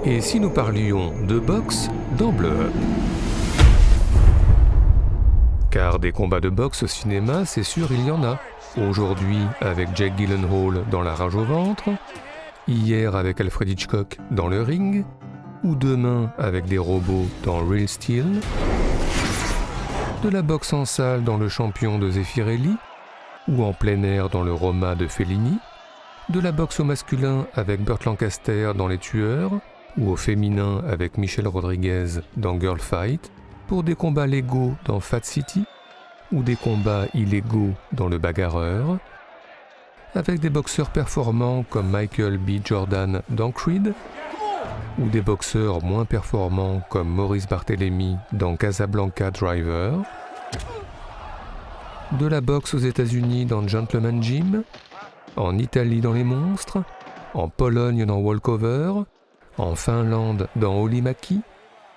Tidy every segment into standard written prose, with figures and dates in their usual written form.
Et si nous parlions de boxe dans Blow Up? Car des combats de boxe au cinéma, c'est sûr, il y en a. Aujourd'hui, avec Jake Gyllenhaal dans La rage au ventre, hier avec Alfred Hitchcock dans Le Ring, ou demain avec des robots dans Real Steel, de la boxe en salle dans Le Champion de Zeffirelli, ou en plein air dans le Roma de Fellini, de la boxe au masculin avec Burt Lancaster dans Les Tueurs, ou au féminin avec Michelle Rodriguez dans Girl Fight, pour des combats légaux dans Fat City, ou des combats illégaux dans Le Bagarreur, avec des boxeurs performants comme Michael B. Jordan dans Creed, ou des boxeurs moins performants comme Maurice Barthélemy dans Casablanca Driver, de la boxe aux États-Unis dans Gentleman Jim, en Italie dans Les Monstres, en Pologne dans Walkover, en Finlande dans Holy-Maki,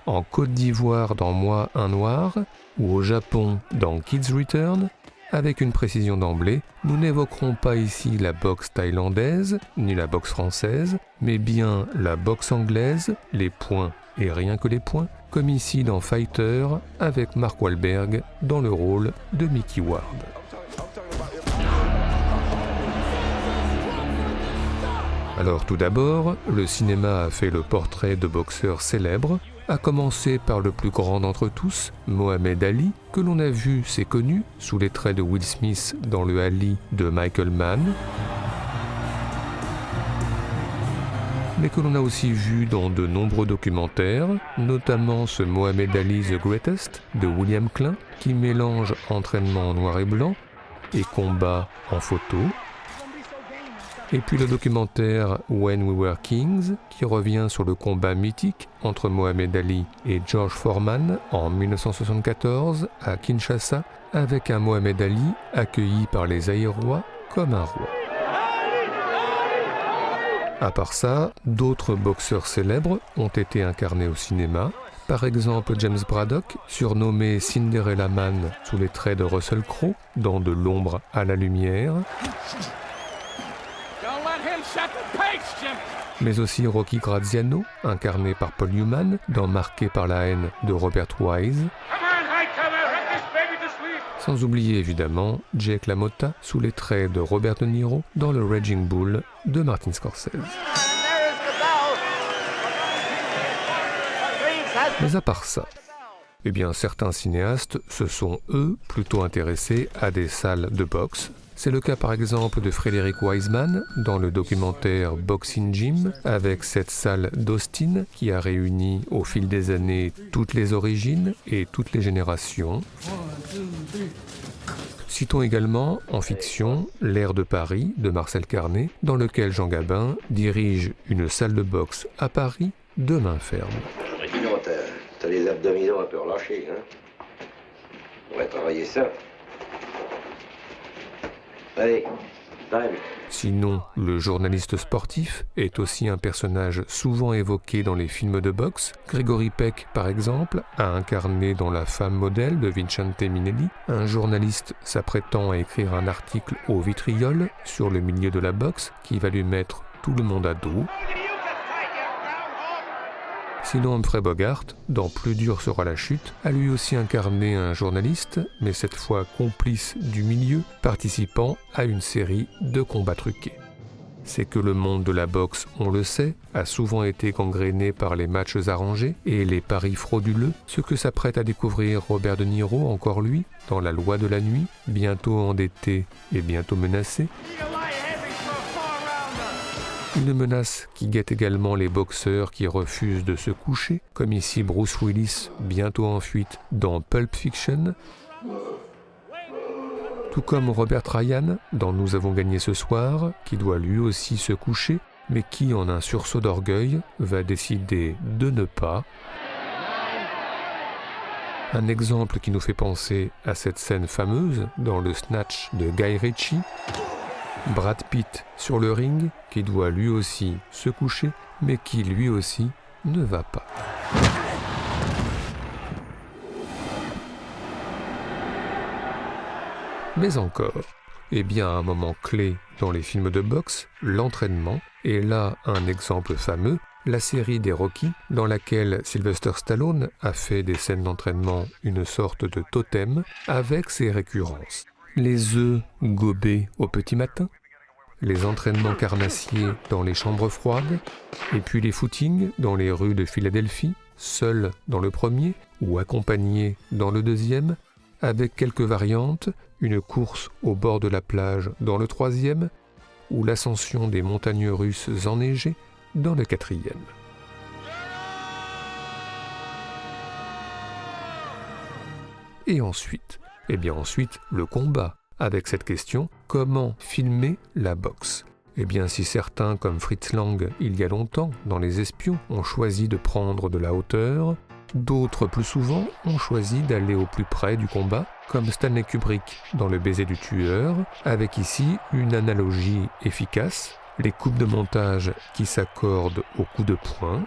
en Côte d'Ivoire dans Moi un Noir, ou au Japon dans Kids Return. Avec une précision d'emblée, nous n'évoquerons pas ici la boxe thaïlandaise, ni la boxe française, mais bien la boxe anglaise, les points et rien que les points, comme ici dans Fighter, avec Mark Wahlberg dans le rôle de Mickey Ward. Alors tout d'abord, le cinéma a fait le portrait de boxeurs célèbres, à commencer par le plus grand d'entre tous, Mohamed Ali, que l'on a vu, c'est connu, sous les traits de Will Smith dans le Ali de Michael Mann, mais que l'on a aussi vu dans de nombreux documentaires, notamment ce Mohamed Ali The Greatest de William Klein, qui mélange entraînement en noir et blanc et combat en photo, et puis le documentaire When We Were Kings, qui revient sur le combat mythique entre Mohamed Ali et George Foreman en 1974 à Kinshasa, avec un Mohamed Ali accueilli par les Aïrois comme un roi. À part ça, d'autres boxeurs célèbres ont été incarnés au cinéma, par exemple James Braddock, surnommé Cinderella Man sous les traits de Russell Crowe dans De l'ombre à la lumière, mais aussi Rocky Graziano, incarné par Paul Newman dans Marqué par la haine de Robert Wise, sans oublier évidemment Jake LaMotta sous les traits de Robert De Niro dans le Raging Bull de Martin Scorsese. Mais à part ça, eh bien certains cinéastes se sont eux plutôt intéressés à des salles de boxe. C'est le cas par exemple de Frédéric Wiseman dans le documentaire Boxing Gym, avec cette salle d'Austin qui a réuni au fil des années toutes les origines et toutes les générations. Citons également, en fiction, L'Air de Paris de Marcel Carné, dans lequel Jean Gabin dirige une salle de boxe à Paris de main ferme. Dis donc, t'as les abdominaux un peu relâchés, hein? On va travailler ça. Allez, time. Sinon, le journaliste sportif est aussi un personnage souvent évoqué dans les films de boxe. Gregory Peck, par exemple, a incarné dans La femme modèle de Vincente Minnelli un journaliste s'apprêtant à écrire un article au vitriol sur le milieu de la boxe qui va lui mettre tout le monde à dos. Sinon, Humphrey Bogart, dans Plus dur sera la chute, a lui aussi incarné un journaliste, mais cette fois complice du milieu, participant à une série de combats truqués. C'est que le monde de la boxe, on le sait, a souvent été gangréné par les matchs arrangés et les paris frauduleux, ce que s'apprête à découvrir Robert De Niro, encore lui, dans La loi de la nuit, bientôt endetté et bientôt menacé. Une menace qui guette également les boxeurs qui refusent de se coucher, comme ici Bruce Willis, bientôt en fuite dans Pulp Fiction, tout comme Robert Ryan dans Nous avons gagné ce soir, qui doit lui aussi se coucher, mais qui, en un sursaut d'orgueil, va décider de ne pas. Un exemple qui nous fait penser à cette scène fameuse dans le Snatch de Guy Ritchie, Brad Pitt sur le ring, qui doit lui aussi se coucher, mais qui lui aussi ne va pas. Mais encore, eh bien à un moment clé dans les films de boxe, l'entraînement, et là un exemple fameux, la série des Rocky, dans laquelle Sylvester Stallone a fait des scènes d'entraînement une sorte de totem avec ses récurrences. Les œufs gobés au petit matin, les entraînements carnassiers dans les chambres froides, et puis les footings dans les rues de Philadelphie, seul dans le premier ou accompagné dans le deuxième, avec quelques variantes, une course au bord de la plage dans le troisième, ou l'ascension des montagnes russes enneigées dans le quatrième. Et ensuite, le combat, avec cette question, comment filmer la boxe ? Eh bien, si certains, comme Fritz Lang, il y a longtemps, dans Les Espions, ont choisi de prendre de la hauteur, d'autres, plus souvent, ont choisi d'aller au plus près du combat, comme Stanley Kubrick dans Le baiser du tueur, avec ici une analogie efficace, les coupes de montage qui s'accordent au coup de poing,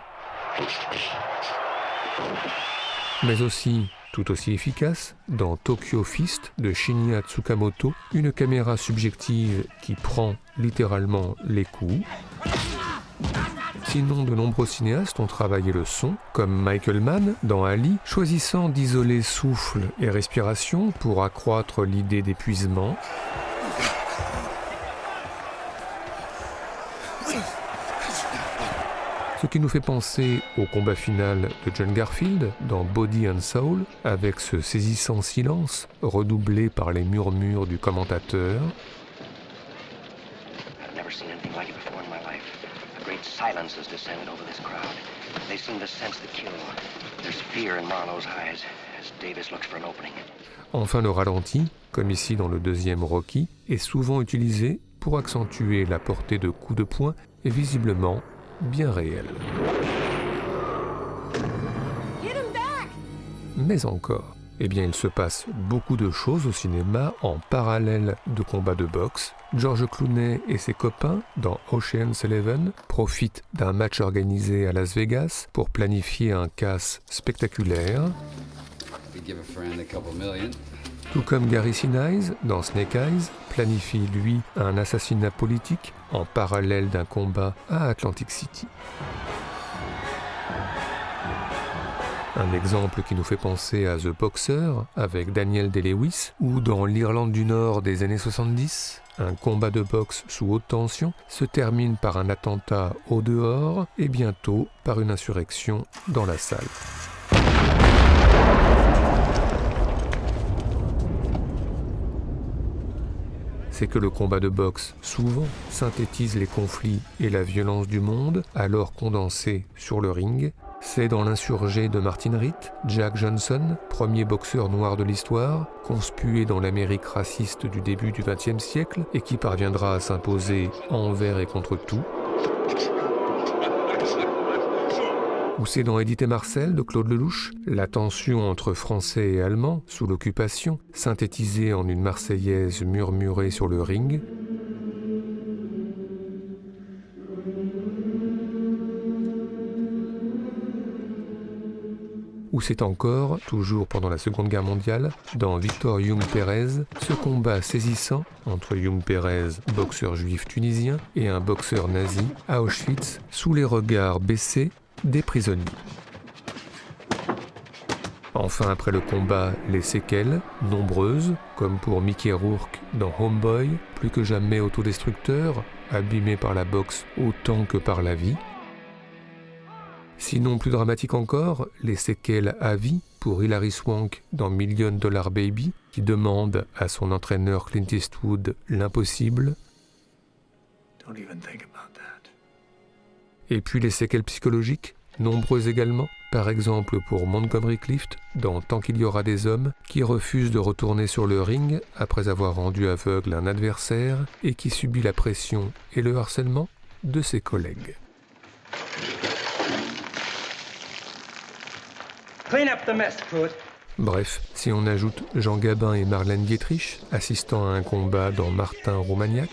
mais aussi, tout aussi efficace, dans Tokyo Fist de Shinya Tsukamoto, une caméra subjective qui prend littéralement les coups. Sinon, de nombreux cinéastes ont travaillé le son, comme Michael Mann dans Ali, choisissant d'isoler souffle et respiration pour accroître l'idée d'épuisement. Ce qui nous fait penser au combat final de John Garfield dans Body and Soul, avec ce saisissant silence redoublé par les murmures du commentateur. Silence has descended over this crowd. They seem to sense the kill. There's fear in Marlowe's eyes as Davis looks for an opening. Enfin, le ralenti, comme ici dans le deuxième Rocky, est souvent utilisé pour accentuer la portée de coups de poing et visiblement bien réelle. Mais encore, il se passe beaucoup de choses au cinéma en parallèle de combats de boxe. George Clooney et ses copains, dans Ocean's 11, profitent d'un match organisé à Las Vegas pour planifier un casse spectaculaire. Tout comme Gary Sinise, dans Snake Eyes, planifie lui un assassinat politique en parallèle d'un combat à Atlantic City. Un exemple qui nous fait penser à The Boxer avec Daniel Day-Lewis, ou dans l'Irlande du Nord des années 70, un combat de boxe sous haute tension se termine par un attentat au dehors et bientôt par une insurrection dans la salle. C'est que le combat de boxe, souvent, synthétise les conflits et la violence du monde, alors condensés sur le ring. C'est dans L'Insurgé de Martin Ritt, Jack Johnson, premier boxeur noir de l'histoire, conspué dans l'Amérique raciste du début du XXe siècle et qui parviendra à s'imposer envers et contre tout. Ou c'est dans Édith et Marcel de Claude Lelouch, la tension entre Français et Allemands sous l'occupation, synthétisée en une Marseillaise murmurée sur le ring. Ou c'est encore, toujours pendant la Seconde Guerre mondiale, dans Victor Young Pérez, ce combat saisissant entre Young Pérez, boxeur juif tunisien, et un boxeur nazi à Auschwitz, sous les regards baissés des prisonniers. Enfin, après le combat, les séquelles, nombreuses, comme pour Mickey Rourke dans Homeboy, plus que jamais autodestructeur, abîmé par la boxe autant que par la vie. Sinon, plus dramatique encore, les séquelles à vie pour Hilary Swank dans $1 Million Baby, qui demande à son entraîneur Clint Eastwood l'impossible. Et puis les séquelles psychologiques, nombreuses également, par exemple pour Montgomery Clift dans Tant qu'il y aura des hommes, qui refuse de retourner sur le ring après avoir rendu aveugle un adversaire et qui subit la pression et le harcèlement de ses collègues. Bref, si on ajoute Jean Gabin et Marlène Dietrich, assistant à un combat dans Martin Romagnac,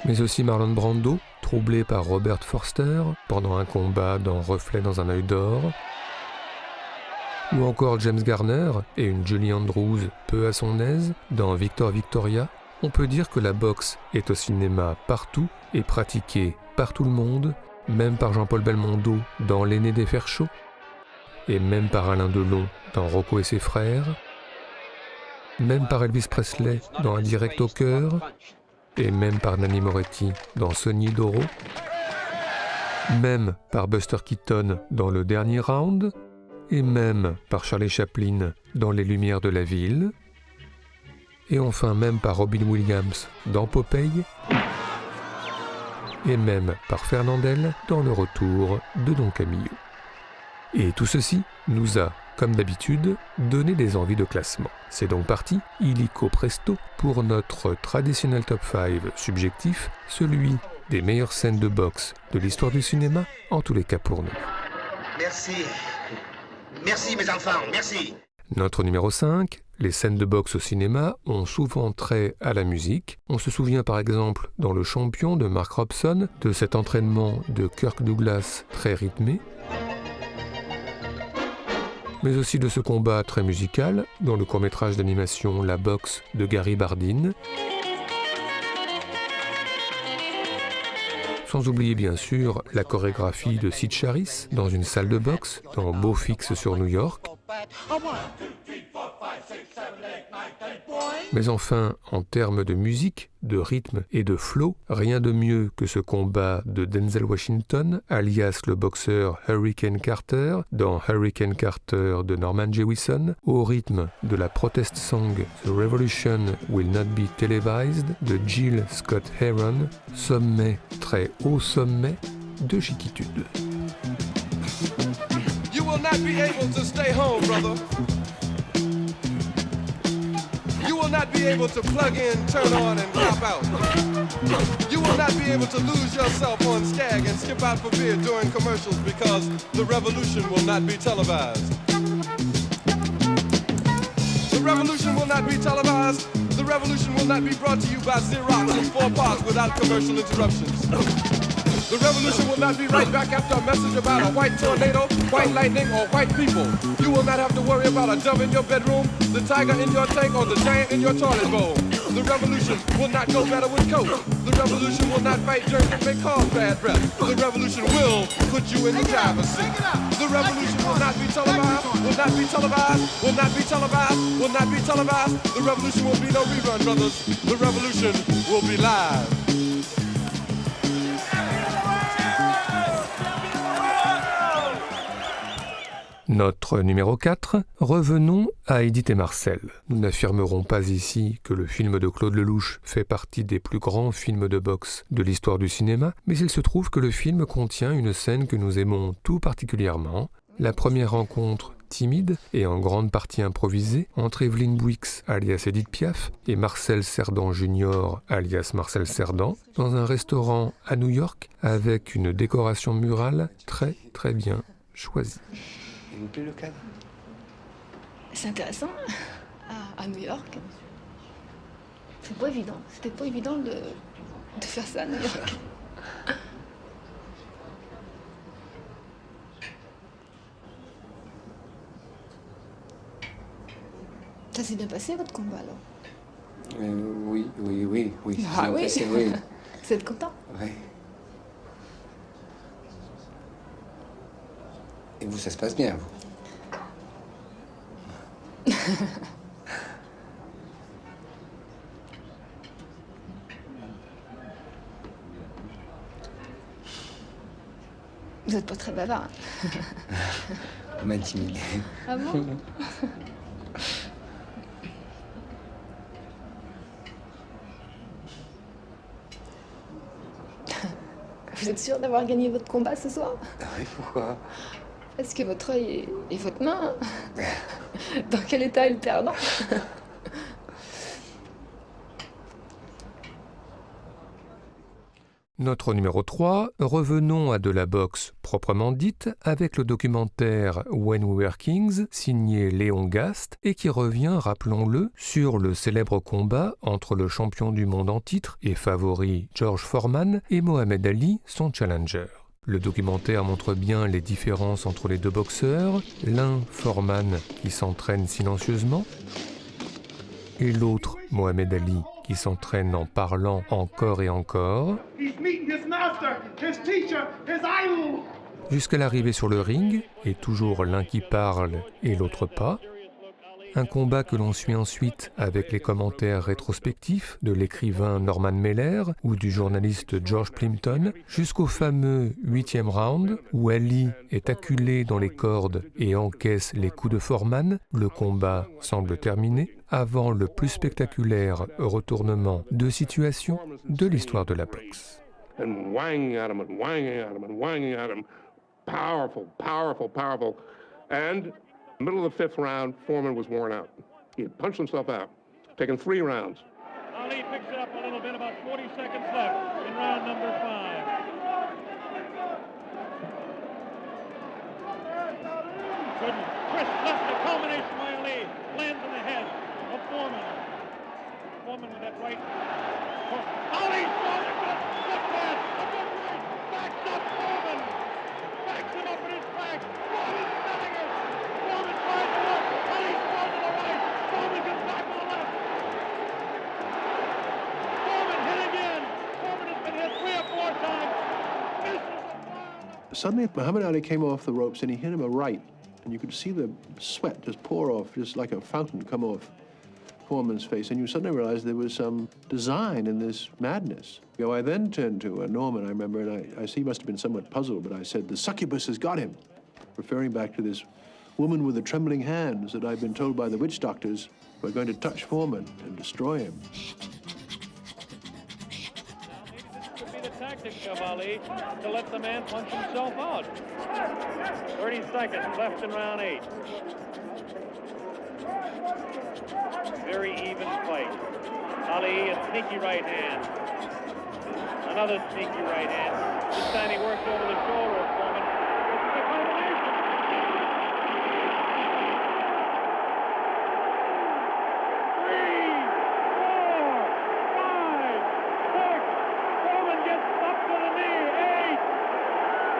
mais aussi Marlon Brando, troublé par Robert Forster pendant un combat dans Reflet dans un œil d'or, ou encore James Garner et une Julie Andrews peu à son aise dans Victor Victoria, On peut dire que la boxe est au cinéma partout et pratiquée par tout le monde, même par Jean-Paul Belmondo dans L'aîné des fers chauds, et même par Alain Delon dans Rocco et ses frères, même par Elvis Presley dans Un direct au cœur, et même par Nanni Moretti dans Sonny Doro, même par Buster Keaton dans Le Dernier Round, et même par Charlie Chaplin dans Les Lumières de la ville, et enfin même par Robin Williams dans Popeye, et même par Fernandel dans Le Retour de Don Camillo. Et tout ceci nous a, comme d'habitude, donné des envies de classement. C'est donc parti, illico presto, pour notre traditionnel top 5 subjectif, celui des meilleures scènes de boxe de l'histoire du cinéma, en tous les cas pour nous. Merci. Merci mes enfants, merci. Notre numéro 5, les scènes de boxe au cinéma ont souvent trait à la musique. On se souvient par exemple dans Le Champion de Mark Robson de cet entraînement de Kirk Douglas très rythmé, mais aussi de ce combat très musical dans le court-métrage d'animation La boxe de Gary Bardin. Sans oublier bien sûr la chorégraphie de Sid Charisse dans une salle de boxe dans Beau Fixe sur New York. Mais enfin, en termes de musique, de rythme et de flow, rien de mieux que ce combat de Denzel Washington, alias le boxeur Hurricane Carter, dans Hurricane Carter de Norman Jewison, au rythme de la protest song The Revolution Will Not Be Televised de Jill Scott Heron, sommet, très haut sommet de chiquitude. You will not be able to stay home, brother. You will not be able to plug in, turn on, and pop out. You will not be able to lose yourself on Skag and skip out for beer during commercials because the revolution will not be televised. The revolution will not be televised. The revolution will not be brought to you by Xerox in 4 parts without commercial interruptions. The revolution will not be right back after a message about a white tornado, white lightning, or white people. You will not have to worry about a dove in your bedroom, the tiger in your tank, or the giant in your toilet bowl. The revolution will not go better with Coke. The revolution will not fight germs that may cause bad breath. The revolution will put you in the driver's seat. The revolution will not be televised, will not be televised, will not be televised, will not be televised. The revolution will be no rerun, brothers. The revolution will be live. Notre numéro 4, revenons à Edith et Marcel. Nous n'affirmerons pas ici que le film de Claude Lelouch fait partie des plus grands films de boxe de l'histoire du cinéma, mais il se trouve que le film contient une scène que nous aimons tout particulièrement, la première rencontre timide et en grande partie improvisée entre Evelyn Bouix alias Edith Piaf et Marcel Cerdan Jr. alias Marcel Cerdan dans un restaurant à New York avec une décoration murale très très bien choisie. Il vous plaît le cadre? C'est intéressant. À New York. C'est pas évident. C'était pas évident de faire ça à New York. Ça s'est bien passé votre combat alors? Oui. Ah oui, Passé, oui. Vous êtes content? Oui. Et vous, ça se passe bien, vous? Vous n'êtes pas très bavard. Hein? Vous m'intimidez. Ah bon? Vous êtes sûr d'avoir gagné votre combat ce soir? Oui, pourquoi? Parce que votre œil et votre main, dans quel état est le perdant? Notre numéro 3, revenons à de la boxe proprement dite avec le documentaire When We Were Kings signé Léon Gast et qui revient, rappelons-le, sur le célèbre combat entre le champion du monde en titre et favori George Foreman et Mohamed Ali, son challenger. Le documentaire montre bien les différences entre les deux boxeurs, l'un Foreman qui s'entraîne silencieusement et l'autre Mohamed Ali qui s'entraîne en parlant encore et encore, jusqu'à l'arrivée sur le ring, et toujours l'un qui parle et l'autre pas. Un combat que l'on suit ensuite avec les commentaires rétrospectifs de l'écrivain Norman Mailer ou du journaliste George Plimpton, jusqu'au fameux 8e round où Ali est acculé dans les cordes et encaisse les coups de Foreman. Le combat semble terminé avant le plus spectaculaire retournement de situation de l'histoire de la boxe. And whanging at him and whanging at him and whanging at him. Powerful, powerful, powerful. And middle of the 5th round, Foreman was worn out. He had punched himself out, taken 3 rounds. Ali picks it up a little bit, about 40 seconds left in round number 5. Good twist left, the combination by Ali. Lands in the head of Foreman. Foreman with that right. Ali throws a good left hand, a good right, backs up Foreman. Backs him up in his back. Foreman's setting it. Foreman tries to look. Ali's thrown to the right. Foreman gets back on the left. Foreman hit again. Foreman has been hit 3 or 4 times. Suddenly, Muhammad Ali came off the ropes and he hit him a right. And you could see the sweat just pour off, just like a fountain come off Foreman's face. And you suddenly realized there was some design in this madness. You know, I then turned to Norman, I remember, and I see he must have been somewhat puzzled, but I said, the succubus has got him, referring back to this woman with the trembling hands that I'd been told by the witch doctors were going to touch Foreman and destroy him. Tactics of Ali to let the man punch himself out. 30 seconds left in round 8. Very even fight. Ali, a sneaky right hand. Another sneaky right hand. This time he works over the shoulder of Foreman. This is a combination. 3, 4, 5, 6. Foreman gets up to the knee. 8.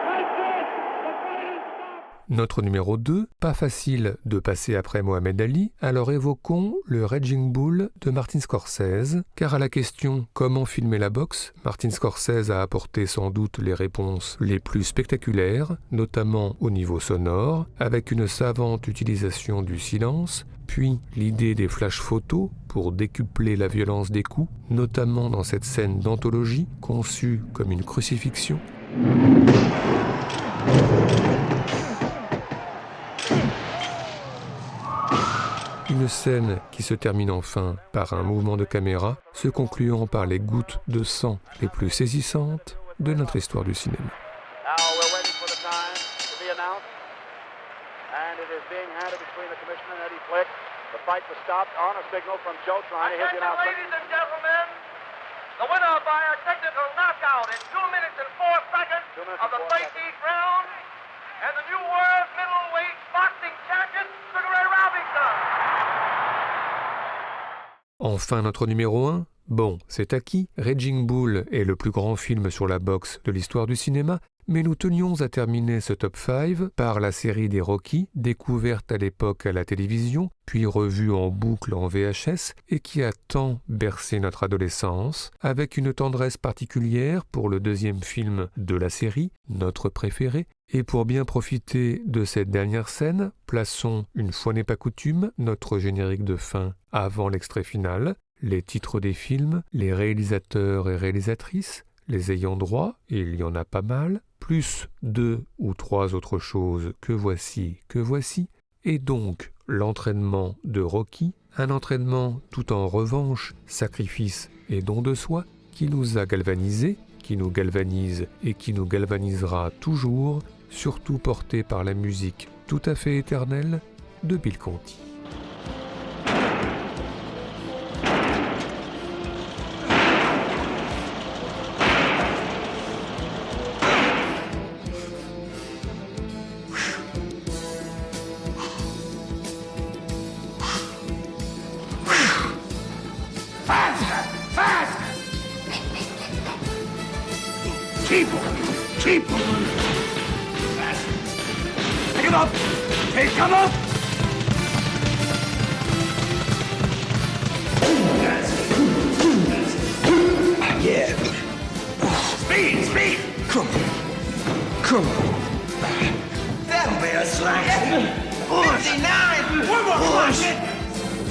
That's it. The fight is stopped. Notre numéro 2, pas facile de passer après Mohamed Ali, alors évoquons le Raging Bull de Martin Scorsese, car à la question « Comment filmer la boxe ?», Martin Scorsese a apporté sans doute les réponses les plus spectaculaires, notamment au niveau sonore, avec une savante utilisation du silence, puis l'idée des flash photos pour décupler la violence des coups, notamment dans cette scène d'anthologie conçue comme une crucifixion. Une scène qui se termine enfin par un mouvement de caméra, se concluant par les gouttes de sang les plus saisissantes de notre histoire du cinéma. Now we're waiting for the time to be announced, and it is being handed between the commissioner and Eddie Flick. The fight was stopped on a signal from Joe Trine. Here's the announcement. Ladies and gentlemen, the winner by a technical knockout in 2 minutes and 4 seconds of the 13th round, and the new world middleweight boxing champion, Sugar Ray Robinson. Enfin notre numéro 1. Bon, c'est acquis, Raging Bull est le plus grand film sur la boxe de l'histoire du cinéma, mais nous tenions à terminer ce top 5 par la série des Rocky, découverte à l'époque à la télévision, puis revue en boucle en VHS, et qui a tant bercé notre adolescence, avec une tendresse particulière pour le 2e film de la série, notre préféré. Et pour bien profiter de cette dernière scène, plaçons, une fois n'est pas coutume, notre générique de fin avant l'extrait final, les titres des films, les réalisateurs et réalisatrices, les ayants droit, et il y en a pas mal, plus 2 ou 3 autres choses que voici, et donc l'entraînement de Rocky, un entraînement tout en revanche, sacrifice et don de soi, qui nous a galvanisés, qui nous galvanise et qui nous galvanisera toujours, surtout porté par la musique tout à fait éternelle de Bill Conti. Keep him! Pick him up! Take him up! Come on. Come on. That'll be a slack. 59. One more push.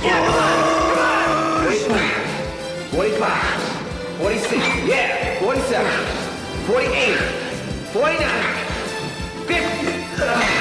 Yeah, come on. 45. 46. Yeah. 47. 48. 49. 50.